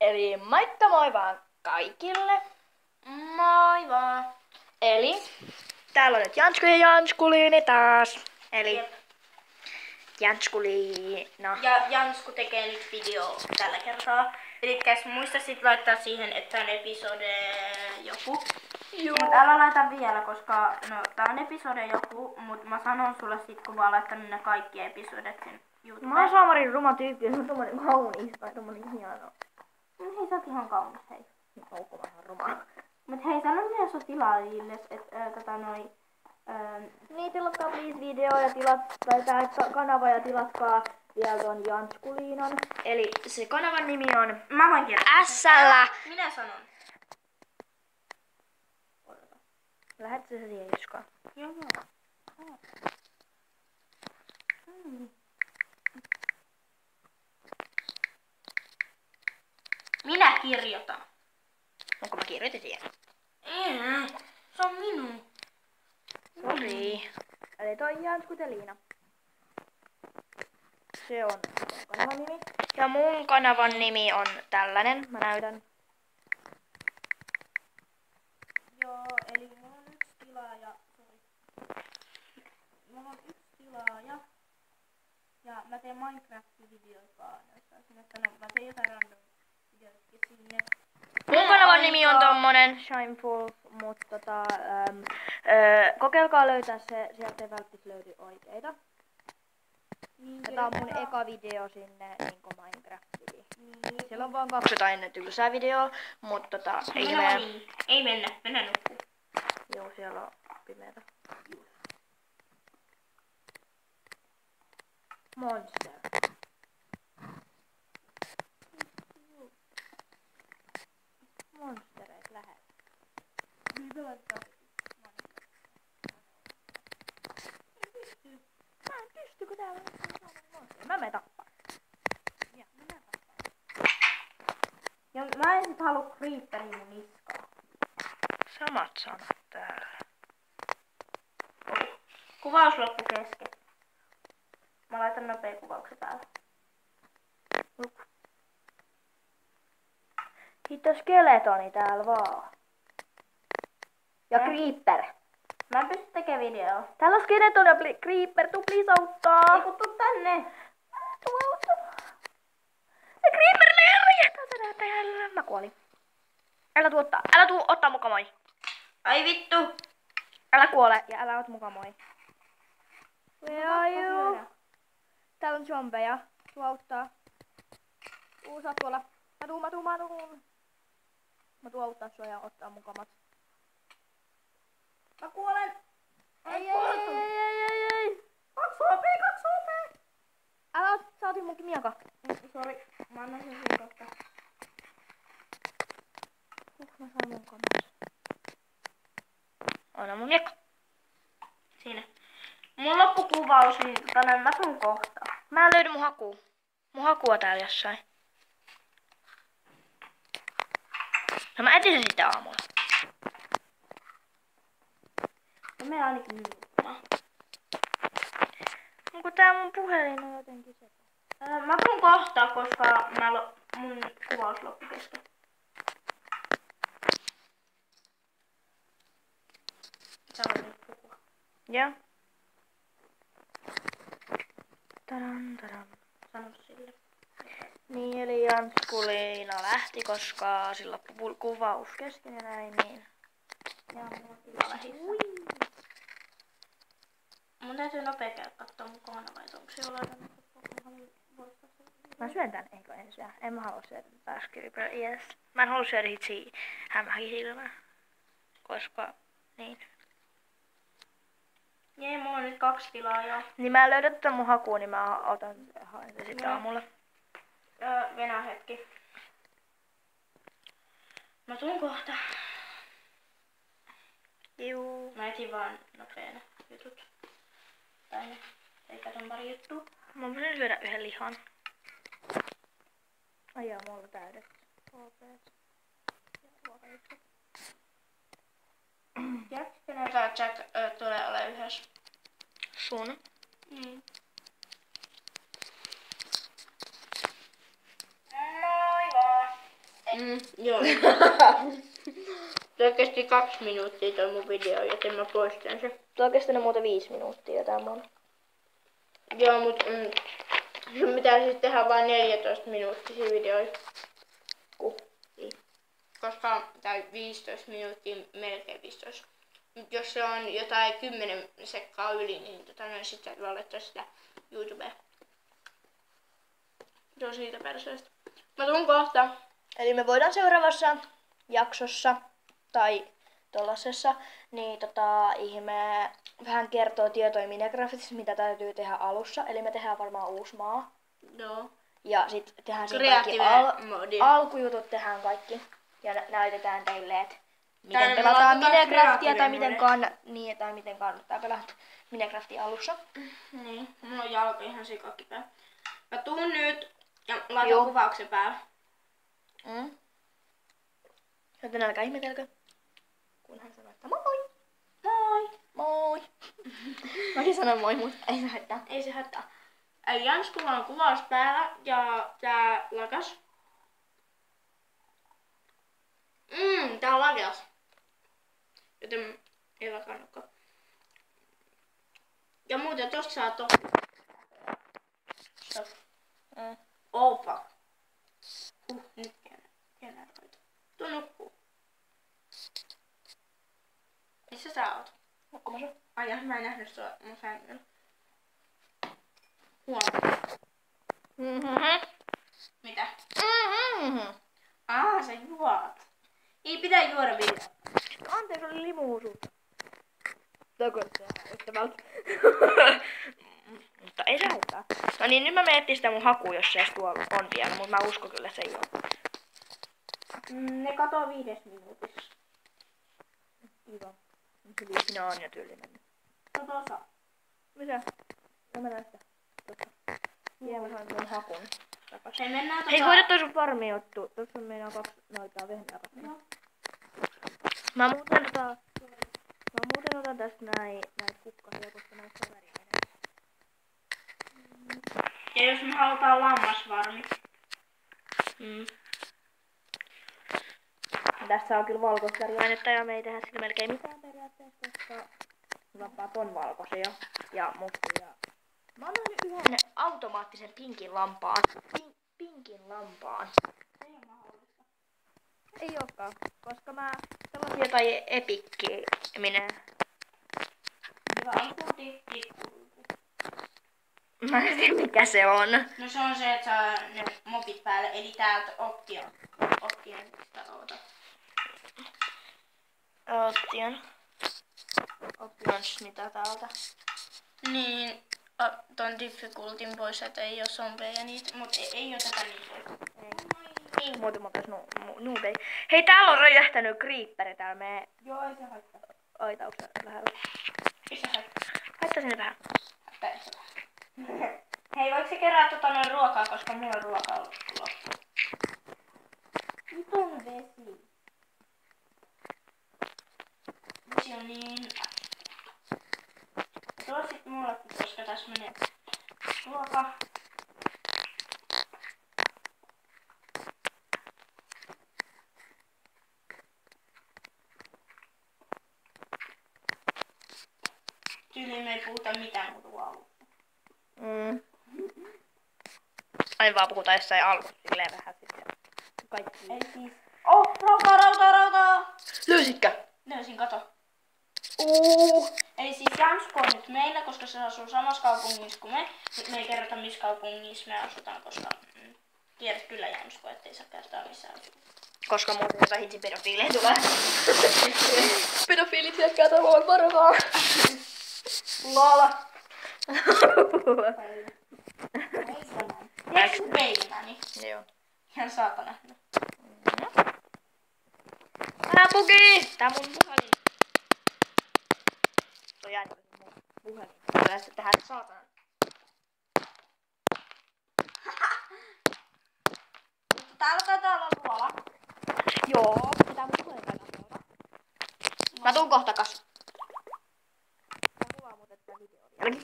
Eli moikka moi vaan kaikille. Moi vaan. Eli täällä on nyt Jansku ja Janskuliini taas. Eli Jep. Janskuliina. Ja Jansku tekee nyt video tällä kertaa. Elikkäs muista sit laittaa siihen, että on episode joku. Joo. Mut älä laita vielä, koska tää on episode joku, mut mä sanon sulle sit, kun mä oon laittanut ne kaikki episodet sen YouTubeen. Mä oon saamarin ruma tyyppi ja se on tommonen kaunis tai tommonen hieno. Hei, sä oot ihan kaunis, hei. Onko mä ihan ruma? Mut hei, sano myös sun tilaajille, että Niin tilatkaa please video ja tää kanava ja tilatkaa vielä ton Janskuliinan. Eli se kanavan nimi on mä voin kirjoittaa. SL. Minä sanon. Lähetkö sä siihen Juskaan? Joo. Minä kirjoitan. Onko mä kirjoitin siihen? Ei, se on minun. Sori. Eli toi Janskuteliina. Se on kanavan nimi. Ja mun kanavan nimi on tällainen. Mä näytän. Joo, eli mulla on yksi tilaaja. Sori. Mulla on yksi tilaaja. Ja mä teen Minecraft-videoita ainoastaan. Mä teen jotain random videoitakin sinne. Mun kanavan nimi on tommonen Shineful, mutta kokeilkaa löytää se, sieltä ei välttämättä löydy oikeita. Niin, Ja tää on mun eka video sinne niinku Minecraftiin. Niin. Siellä on vaan 2 jotain tylsää videoa, mutta Ei mennä nukkuu. Joo, siellä on pimeätä. Monster. Monstereit lähellä. Mä en pysty, kun täällä on monster. Mä menen tappaa. Ja, mä menen tappaa. Ja mä en sit halua creeperin mun niskaan. Samat sanat täällä. Kuvaus loppu kesken. Mä laitan nopea kuvauksen päälle. Hitto skeletoni täällä vaan. Ja creeper. Mä en pysty tekemään videoa. Täällä on skeleton ja creeper, tuu please auttaa. Ei kun tuu tänne. Tuu auttaa. Ja creeper räjähtää tänään päällä. Mä kuolin. Älä tuu ottaa muka moi. Ai vittu. Älä kuole ja älä ot muka moi. Where are you? Täällä on zombeja. Tuu auttaa. Sä oot tuolla. Mä tuun. Mä tuun auttaa sua ja ottaa mukamat. Mä kuolen. Ei. 2 HP. Älä sä otit munkin miaka. Sori, mä annan sen sun kohta. Mä saan mun kamat. Anna mun miekka. Siinä. Mun loppukuvaus, niin mä tuun kohta. Mä en löydy mun hakua. Mun hakua täällä jossain. No mä etsin sen sitten aamulla. No me ainakin nukkumaan. Onko tää mun puhelin on jotenkin se? Mä tuun kohta, koska mun kuvaus loppu kesken. Sä voit nyt puhua. Joo. Tadan. Sano sille. Niin, eli Janskuliina lähti, koska sillä loppui kuvaus kesken ja näin, niin. Ja mulla tila lähissä. Mun täytyy nopea käydä kattoo mun kohana vai onko se jollain Mä syön tän, eikö en syö? En mä halua syödä tätä Creeper, yes. Mä en halua syödä hitsi hämähäkisilmää. Koska, niin. Jee, mulla on nyt 2 tilaajaa. Niin mä en löydä tätä mun hakua, niin mä haen se sitten No. aamulla. Venä hetki. Mä tuun kohta. Juu. Mä etsin vaan nopeena jutut. Tänne. Eikä ton pari juttua. Mä voisin syödä yhden lihan. Ai joo, mulla on täydet. Tiedätkö, kenen kanssa Jack tulee ole yhdessä? Sun. Moi vaan. Joo. Tuo kesti 2 minuuttia toi mun video, joten mä poistan se. Tuo on kestänyt muuta 5 minuuttia tää mun. Joo, mut sun pitää siis tehdä vain 14 minuuttisia videoita. Koska, tai 15 minuuttia, melkein 15. Mut jos se on jotain 10 sekkaa yli, niin sit sä voi laittaa sitä YouTubeen. Se on siitä perseestä. Mä tuun kohta. Eli me voidaan seuraavassa jaksossa tai tollasessa niin ihme vähän kertoo tietoja Minecraftissa, mitä täytyy tehdä alussa. Eli me tehdään varmaan uusi maa. Joo. Ja sit tehdään siinä kaikki alkujutut tehdään kaikki. Ja näytetään teille, että miten pelataan Minecraftia tai miten kannattaa pelata Minecraftia alussa. Niin, mulla on jalka ihan sikakkipäin. Mä tuun nyt ja laitan kuvauksen päälle. Joten älkää ihmetelkö, kun hän sanoo, että moi! Moi! Moi! Mäkin sanon moi, mutta ei se haittaa. Ei se haittaa. Janskulla on kuvaus päällä ja tää lakas. Tää on lakeas. Joten ei lakannutkaan. Ja muuten tosta saa Stop. Oh fuck. Nyt generoitu. Tuu nukkuu. Missä sä oot? Nukkumassa. Ai mä en nähnyt sua mun sängyllä. Huomenna. Mitä? Sä juot. Ei pitää juoda vielä. Anteeksi, oli limuusu. Tokoisia ystävältä. Mutta ei se haittaa. No niin, nyt mä menen etsiä sitä mun hakua, jos se tuolla on vielä, mutta mä uskon kyllä, se ei oo. Ne katoo 5 minuutissa. Kiva. Hyvin sinä on jo tyylinen. No tossa. Mitä? No mä näen sitä. Tossa. Vielä mä saan mun hakun takas. Hei, mennään Hei, hoida toi sun farmi juttu. Tossa on meidän 2 noitaa vehnää. No. Mä muuten otan tästä näitä kukkasia, koska näistä on väriä enemmän. Ja jos me halutaan lammasvarmi. Tässä on kyllä valkoisväriainetta ja me ei tehdä sillä melkein mitään periaatteessa, koska vapaat on valkoisia ja mustia. Mä oon nähnyt yhden automaattisen pinkin lampaan. Pinkin lampaan. Ei oo mahdollista. Ei ookaan, koska mä sellaisia jotain epikkiä minä. Hyvä on tikkuruutu. Mä en tiedä mikä se on. No se on se, että saa ne mopit päälle, eli täältä Optionista oota. Options mitä täältä. Niin, ton difficultin pois, että ei oo zombeja ja niitä, mut ei oteta niitä pois. Ei. Muuten mä nuutei. Hei, täällä on räjähtänyt creeperi täällä meidän Joo, ei se haittaa. aitauksen lähellä. Ei se haittaa. Haittaa sinne vähän. Haittaa se vähän. Hei, voiko se kerää noin ruokaa, koska mulla on ruokaa loppu. Nyt on vesi. Vesi on niin... Tuo sit mullekin, koska tässä menee ruoka. Tyyliin me ei puhuta mitään muuta vaan. Aina vaan puhutaan jossain alussa silleen vähän sitten. Kaikki. Ei siis. Oh, rautaa! Löysitkö? Löysin, kato. Uuu. Eli siis Jansku on nyt meillä, koska se asuu samassa kaupungissa kuin me. Nyt me ei kerrota missä kaupungissa me asutaan, koska tiedät kyllä Jansku, ettei saa kertoa missä asuu. Koska muuten jotain hitsi pedofiileja tulee. Pedofiilit hyökkää tavallaan varovaa. Lola. Tiedätkö Babymäni? Joo. Ihan saatana. Älä puki! Tää mun puhelin. Toi jäänyt mun puhelin. Tää sitten tähän saatana. Täällä taitaa olla luola. Joo, pitää mun puhelin kannattaa. Mä tuun kohta kas. Mä kuvaan muuten tää video vieläkin.